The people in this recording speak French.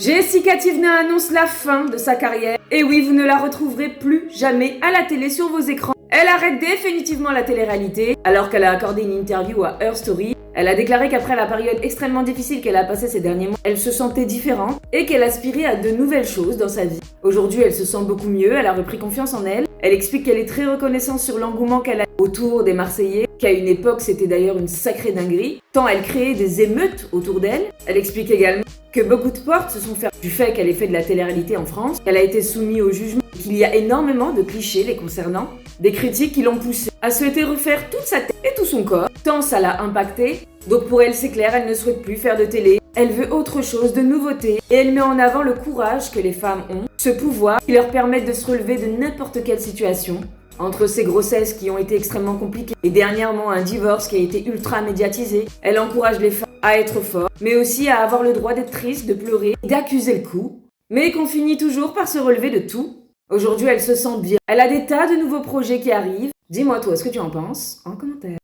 Jessica Thivenot annonce la fin de sa carrière. Et oui, vous ne la retrouverez plus jamais à la télé sur vos écrans. Elle arrête définitivement la télé-réalité, alors qu'elle a accordé une interview à Her Story. Elle a déclaré qu'après la période extrêmement difficile qu'elle a passée ces derniers mois, elle se sentait différente et qu'elle aspirait à de nouvelles choses dans sa vie. Aujourd'hui, elle se sent beaucoup mieux, elle a repris confiance en elle. Elle explique qu'elle est très reconnaissante sur l'engouement qu'elle a autour des Marseillais, qu'à une époque c'était d'ailleurs une sacrée dinguerie, tant elle créait des émeutes autour d'elle. Elle explique également que beaucoup de portes se sont fermées du fait qu'elle ait fait de la télé-réalité en France, qu'elle a été soumise au jugement, qu'il y a énormément de clichés les concernant, des critiques qui l'ont poussée à souhaiter refaire toute sa tête et tout son corps, tant ça l'a impacté. Donc pour elle, c'est clair, elle ne souhaite plus faire de télé, elle veut autre chose, de nouveautés, et elle met en avant le courage que les femmes ont, ce pouvoir qui leur permet de se relever de n'importe quelle situation. Entre ses grossesses qui ont été extrêmement compliquées et dernièrement un divorce qui a été ultra médiatisé, elle encourage les femmes à être fortes, mais aussi à avoir le droit d'être triste, de pleurer, d'accuser le coup, mais qu'on finit toujours par se relever de tout. Aujourd'hui, elle se sent bien. Elle a des tas de nouveaux projets qui arrivent. Dis-moi toi ce que tu en penses en commentaire.